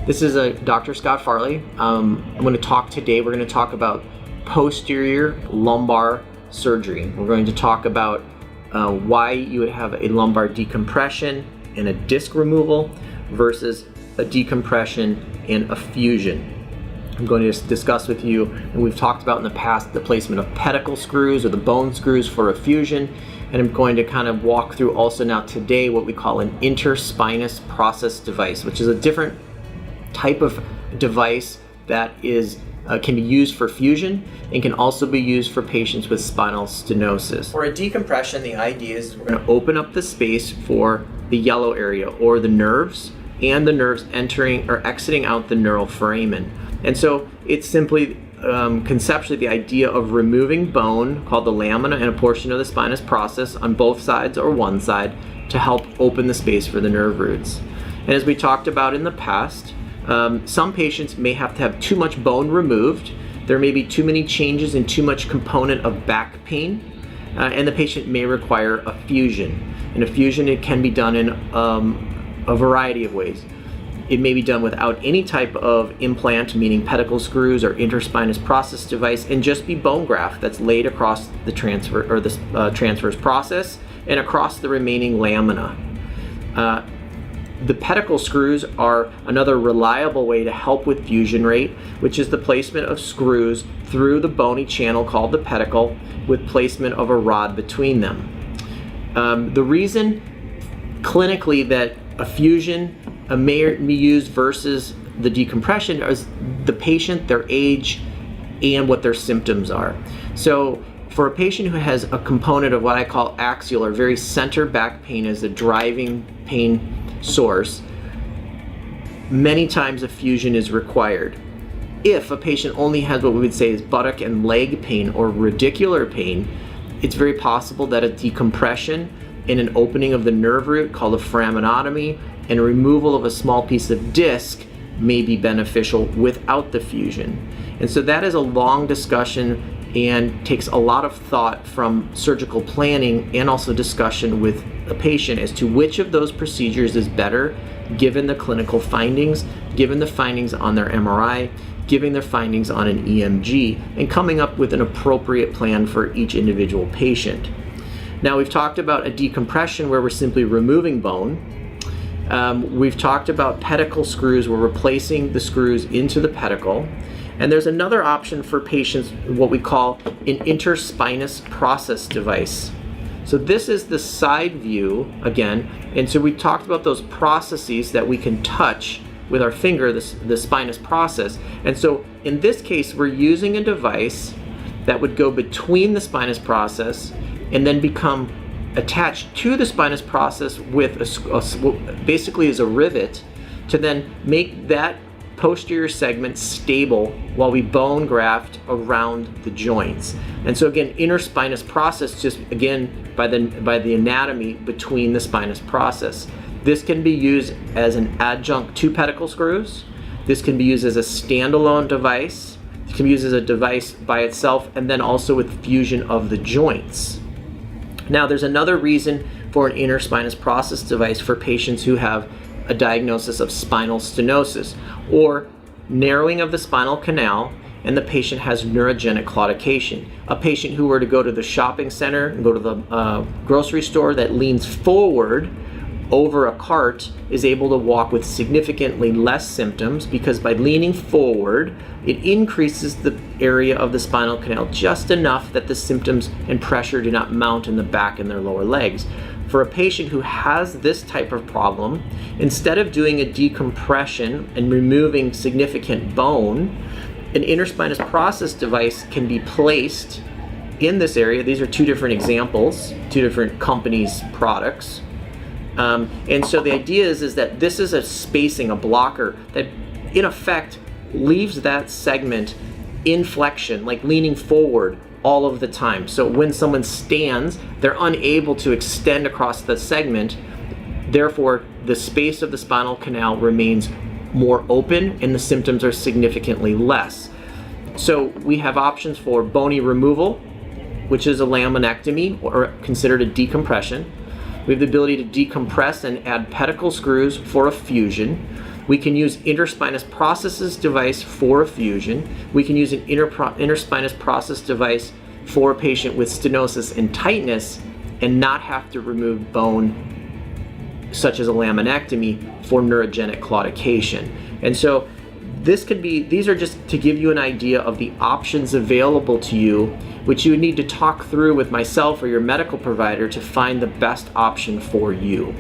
This is Dr. Scott Farley. I'm going to talk today, we're going to talk about posterior lumbar surgery. We're going to talk about why you would have a lumbar decompression and a disc removal versus a decompression and a fusion. I'm going to discuss with you, and we've talked about in the past, the placement of pedicle screws or the bone screws for a fusion. And I'm going to kind of walk through also now today what we call an interspinous process device, which is a different type of device that is can be used for fusion and can also be used for patients with spinal stenosis. For a decompression, the idea is we're going to open up the space for the yellow area or the nerves and the nerves entering or exiting out the neural foramen. And so it's simply conceptually the idea of removing bone called the lamina and a portion of the spinous process on both sides or one side to help open the space for the nerve roots. And as we talked about in the past, some patients may have to have too much bone removed. There may be too many changes and too much component of back pain, and the patient may require a fusion. And a fusion, it can be done in a variety of ways. It may be done without any type of implant, meaning pedicle screws or interspinous process device, and just be bone graft that's laid across the transfer or the transverse process and across the remaining lamina. The pedicle screws are another reliable way to help with fusion rate, which is the placement of screws through the bony channel called the pedicle with placement of a rod between them. The reason clinically that a fusion may be used versus the decompression is the patient, their age, and what their symptoms are. So for a patient who has a component of what I call axial or very center back pain as a driving pain source, many times a fusion is required. If a patient only has what we would say is buttock and leg pain or radicular pain, it's very possible that a decompression and an opening of the nerve root called a foraminotomy and a removal of a small piece of disc may be beneficial without the fusion. And so that is a long discussion and takes a lot of thought from surgical planning and also discussion with a patient as to which of those procedures is better given the clinical findings, given the findings on their MRI, given their findings on an EMG, and coming up with an appropriate plan for each individual patient. Now, we've talked about a decompression where we're simply removing bone. We've talked about pedicle screws, we're replacing the screws into the pedicle. And there's another option for patients, what we call an interspinous process device. So this is the side view again, and so we talked about those processes that we can touch with our finger, the spinous process. And so in this case, we're using a device that would go between the spinous process and then become attached to the spinous process with basically as a rivet to then make that posterior segment stable while we bone graft around the joints. And so again, interspinous process just again by the anatomy between the spinous process. This can be used as an adjunct to pedicle screws. This can be used as a standalone device. It can be used as a device by itself and then also with fusion of the joints. Now there's another reason for an interspinous process device for patients who have a diagnosis of spinal stenosis or narrowing of the spinal canal and the patient has neurogenic claudication. A patient who were to go to the shopping center and go to the grocery store that leans forward over a cart is able to walk with significantly less symptoms because by leaning forward, it increases the area of the spinal canal just enough that the symptoms and pressure do not mount in the back and their lower legs. For a patient who has this type of problem, instead of doing a decompression and removing significant bone, an interspinous process device can be placed in this area. These are two different examples, two different companies' products. And so the idea is that this is a spacing, a blocker that in effect leaves that segment in flexion, like leaning forward all of the time. So when someone stands, they're unable to extend across the segment. Therefore, the space of the spinal canal remains more open and the symptoms are significantly less. So we have options for bony removal, which is a laminectomy or considered a decompression. We have the ability to decompress and add pedicle screws for a fusion. We can use interspinous processes device for a fusion. We can use an interspinous process device for a patient with stenosis and tightness and not have to remove bone such as a laminectomy for neurogenic claudication. And so these are just to give you an idea of the options available to you, which you would need to talk through with myself or your medical provider to find the best option for you.